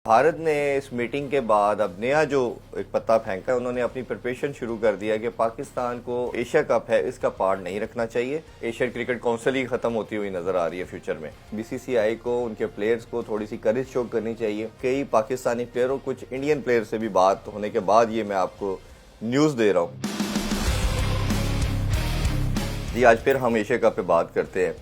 भारत ने इस मीटिंग के बाद अब नया जो एक पत्ता फेंका है, उन्होंने अपनी प्रिपरेशन शुरू कर दिया कि पाकिस्तान को एशिया कप है इसका पार्ट नहीं रखना चाहिए। एशियन क्रिकेट काउंसिल ही खत्म होती हुई नजर आ रही है फ्यूचर में। बीसीसीआई को उनके प्लेयर्स को थोड़ी सी करेज शो करनी चाहिए। कई पाकिस्तानी प्लेयरों, कुछ इंडियन प्लेयर से भी बात होने के बाद ये मैं आपको न्यूज दे रहा हूँ। जी, आज फिर हम एशिया कप पे बात करते हैं।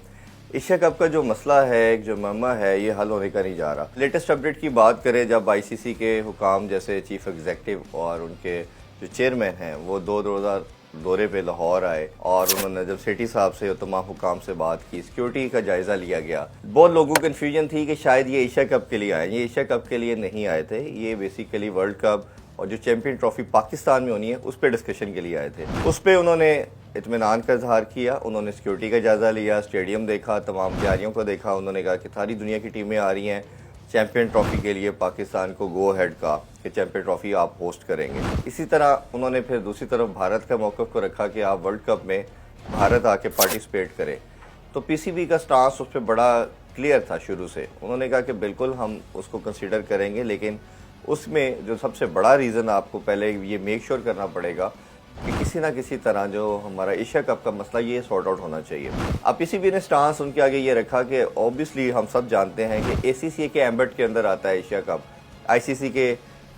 एशिया कप का जो मसला है, एक जो मम्मा है, ये हल होने का नहीं जा रहा। लेटेस्ट अपडेट की बात करें, जब आईसीसी के हुकाम जैसे चीफ एग्जीक्यूटिव और उनके जो चेयरमैन हैं वो दो रोज़ा दौरे पे लाहौर आए और उन्होंने जब सेठी साहब से और तमाम हुकाम से बात की, सिक्योरिटी का जायजा लिया गया। बहुत लोगों को कन्फ्यूजन थी कि शायद ये एशिया कप के लिए आए। ये एशिया कप के लिए नहीं आए थे, ये बेसिकली वर्ल्ड कप और जो चैंपियन ट्रॉफी पाकिस्तान में होनी है उस पर डिस्कशन के लिए आए थे। उस पर उन्होंने इत्मीनान का इजहार किया, उन्होंने सिक्योरिटी का जायजा लिया, स्टेडियम देखा, तमाम तैयारियों को देखा। उन्होंने कहा कि सारी दुनिया की टीमें आ रही हैं चैंपियन ट्रॉफी के लिए, पाकिस्तान को गो हेड का कि चैंपियन ट्रॉफी आप होस्ट करेंगे। इसी तरह उन्होंने फिर दूसरी तरफ भारत का मौक़िफ़ को रखा कि आप वर्ल्ड कप में भारत आके पार्टिसिपेट करें। तो पीसीबी का स्टांस उस पर बड़ा क्लियर था शुरू से। उन्होंने कहा कि बिल्कुल हम उसको कंसिडर करेंगे, लेकिन उसमें जो सबसे बड़ा रीज़न आपको पहले ये मेक श्योर करना पड़ेगा कि किसी ना किसी तरह जो हमारा एशिया कप का मसला ये सॉर्ट आउट होना चाहिए। अब पीसीबी ने स्टांस उनके आगे ये रखा कि ऑब्वियसली हम सब जानते हैं कि एसीसी के एम्बेट के अंदर आता है एशिया कप, आईसीसी के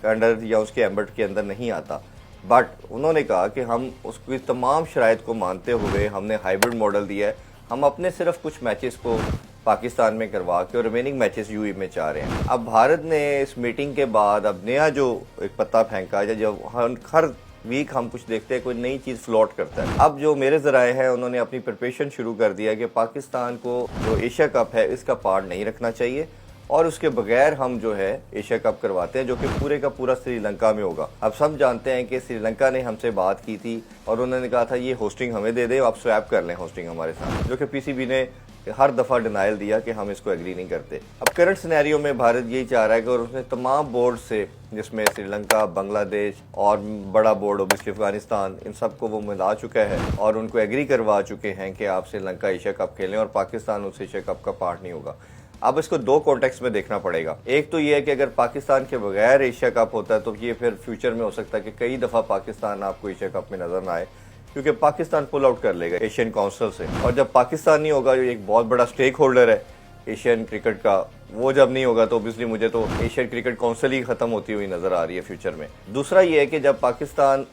अंडर या उसके एम्बेट के अंदर नहीं आता। बट उन्होंने कहा कि हम उसकी तमाम शराइत को मानते हुए हमने हाइब्रिड मॉडल दिया है। हम अपने सिर्फ कुछ मैचेस को पाकिस्तान में करवा के और रिमेनिंग मैचेस यूएई में चाह रहे हैं। अब भारत ने इस मीटिंग के बाद अब नया जो एक पत्ता फेंका है, जब हर वीक हम कुछ देखते हैं कोई नई चीज़ फ्लोट करता है। अब जो मेरे ज़राए हैं, उन्होंने अपनी प्रिपरेशन शुरू कर दिया कि पाकिस्तान को जो एशिया कप है इसका पार्ट नहीं रखना चाहिए और उसके बगैर हम जो है एशिया कप करवाते हैं, जो कि पूरे का पूरा श्रीलंका में होगा। अब सब जानते हैं कि श्रीलंका ने हमसे बात की थी और उन्होंने कहा था ये होस्टिंग हमें दे दे, आप स्वैप कर लें होस्टिंग हमारे साथ, जो कि पीसीबी ने हर दफ़ा डिनाइल दिया कि हम इसको एग्री नहीं करते। अब करंट सिनेरियो में भारत यही चाह रहा है कि और उसने तमाम बोर्ड से, जिसमें श्रीलंका, बांग्लादेश और बड़ा बोर्ड ओबियसली अफगानिस्तान, इन सबको वो मिला चुका है और उनको एग्री करवा चुके हैं कि आप श्रीलंका एशिया कप खेलें और पाकिस्तान उस एशिया कप का पार्ट नहीं होगा। अब इसको दो कॉन्टेक्स्ट में देखना पड़ेगा। एक तो ये है कि अगर पाकिस्तान के बगैर एशिया कप होता है तो ये फिर फ्यूचर में हो सकता है कि कई दफ़ा पाकिस्तान आपको एशिया कप में नजर ना आए, क्योंकि पाकिस्तान पुल आउट कर लेगा एशियन काउंसिल से। और जब पाकिस्तान नहीं होगा, जो एक बहुत बड़ा स्टेक होल्डर है एशियन क्रिकेट का, वो जब नहीं होगा तो ऑब्वियसली मुझे तो एशियन क्रिकेट काउंसिल ही खत्म होती हुई नजर आ रही है फ्यूचर में। दूसरा ये है कि जब पाकिस्तान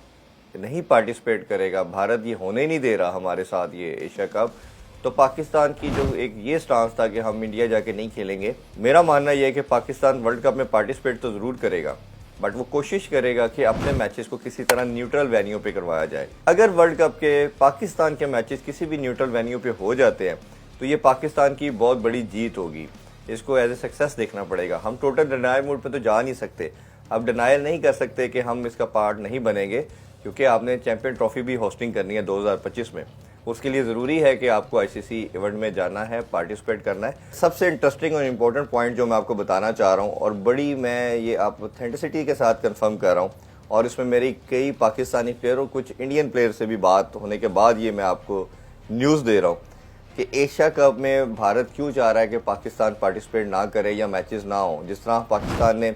नहीं पार्टिसिपेट करेगा, भारत ये होने नहीं दे रहा हमारे साथ ये एशिया कप, तो पाकिस्तान की जो एक ये स्टांस था कि हम इंडिया जाके नहीं खेलेंगे, मेरा मानना यह है कि पाकिस्तान वर्ल्ड कप में पार्टिसिपेट तो ज़रूर करेगा, बट वो कोशिश करेगा कि अपने मैचेस को किसी तरह न्यूट्रल वेन्यू पे करवाया जाए। अगर वर्ल्ड कप के पाकिस्तान के मैचेस किसी भी न्यूट्रल वेन्यू पे हो जाते हैं तो ये पाकिस्तान की बहुत बड़ी जीत होगी। इसको एज ए सक्सेस देखना पड़ेगा। हम टोटल डिनायल मोड पे तो जा नहीं सकते। अब डिनायल नहीं कर सकते कि हम इसका पार्ट नहीं बनेंगे, क्योंकि आपने चैंपियन ट्रॉफी भी होस्टिंग करनी है 2025 में। उसके लिए ज़रूरी है कि आपको आईसीसी इवेंट में जाना है, पार्टिसिपेट करना है। सबसे इंटरेस्टिंग और इम्पोर्टेंट पॉइंट जो मैं आपको बताना चाह रहा हूँ, और बड़ी मैं ये आप ऑथेंटिसिटी के साथ कंफर्म कर रहा हूँ, और इसमें मेरी कई पाकिस्तानी प्लेयरों, कुछ इंडियन प्लेयर से भी बात होने के बाद ये मैं आपको न्यूज़ दे रहा हूँ कि एशिया कप में भारत क्यों चाह रहा है कि पाकिस्तान पार्टिसिपेट ना करे या मैचेस ना हो। जिस तरह पाकिस्तान ने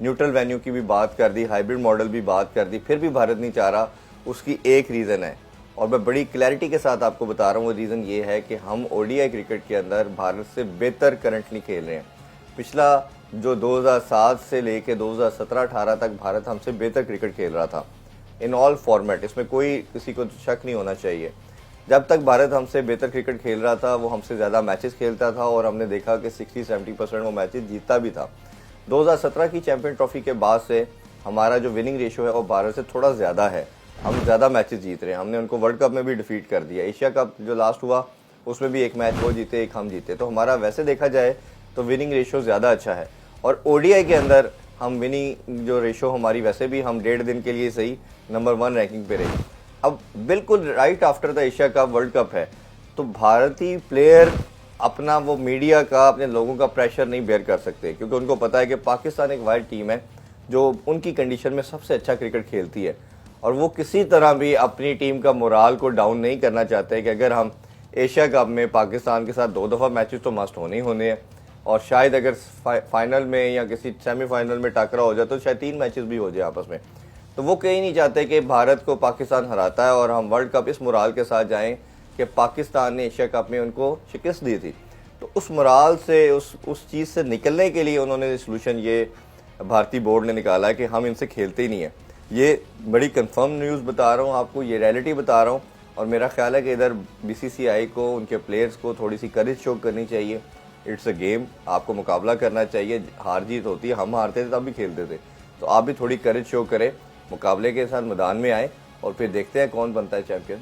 न्यूट्रल वेन्यू की भी बात कर दी, हाइब्रिड मॉडल भी बात कर दी, फिर भी भारत नहीं चाह रहा। उसकी एक रीज़न है, और मैं बड़ी क्लैरिटी के साथ आपको बता रहा हूँ। वो रीज़न ये है कि हम ओडीआई क्रिकेट के अंदर भारत से बेहतर करंटली खेल रहे हैं। पिछला जो 2007 से लेके 2017-18 तक भारत हमसे बेहतर क्रिकेट खेल रहा था इन ऑल फॉर्मेट। इसमें कोई किसी को शक नहीं होना चाहिए। जब तक भारत हमसे बेहतर क्रिकेट खेल रहा था, वो हमसे ज़्यादा मैचेस खेलता था और हमने देखा कि 60-70% वो मैचेस जीतता भी था। 2017 की चैंपियन ट्रॉफी के बाद से हमारा जो विनिंग रेशियो है वो भारत से थोड़ा ज़्यादा है। हम ज़्यादा मैचेस जीत रहे हैं। हमने उनको वर्ल्ड कप में भी डिफीट कर दिया। एशिया कप जो लास्ट हुआ उसमें भी एक मैच वो जीते, एक हम जीते। तो हमारा वैसे देखा जाए तो विनिंग रेशियो ज़्यादा अच्छा है। और ओडीआई के अंदर हम विनिंग जो रेशियो हमारी, वैसे भी हम 1.5 दिन के लिए सही नंबर 1 रैंकिंग पे रहे। अब बिल्कुल right after the Asia cup world cup है, तो भारतीय प्लेयर अपना वो मीडिया का, अपने लोगों का प्रेशर नहीं बेयर कर सकते, क्योंकि उनको पता है कि पाकिस्तान एक वाइल्ड टीम है जो उनकी कंडीशन में सबसे अच्छा क्रिकेट खेलती है। और वो किसी तरह भी अपनी टीम का मोराल को डाउन नहीं करना चाहते कि अगर हम एशिया कप में पाकिस्तान के साथ 2 दफ़ा मैचेस तो मस्ट होने ही होने हैं, और शायद अगर फाइनल में या किसी सेमीफाइनल में टकरा हो जाए तो शायद 3 मैचेस भी हो जाए आपस में। तो वो कहीं नहीं चाहते कि भारत को पाकिस्तान हराता है और हम वर्ल्ड कप इस मुराल के साथ जाएं कि पाकिस्तान ने एशिया कप में उनको शिकस्त दी थी। तो उस मुराल से, उस चीज़ से निकलने के लिए उन्होंने सोल्यूशन ये भारतीय बोर्ड ने निकाला है कि हम इनसे खेलते ही नहीं है। ये बड़ी कंफर्म न्यूज़ बता रहा हूँ आपको, ये रियलिटी बता रहा हूँ। और मेरा ख्याल है कि इधर बीसीसीआई को, उनके प्लेयर्स को थोड़ी सी करेज शो करनी चाहिए। इट्स अ गेम, आपको मुकाबला करना चाहिए। हार जीत होती है, हम हारते थे तब भी खेलते थे, तो आप भी थोड़ी करेज शो करें, मुकाबले के साथ मैदान में आए और फिर देखते हैं कौन बनता है चैंपियन।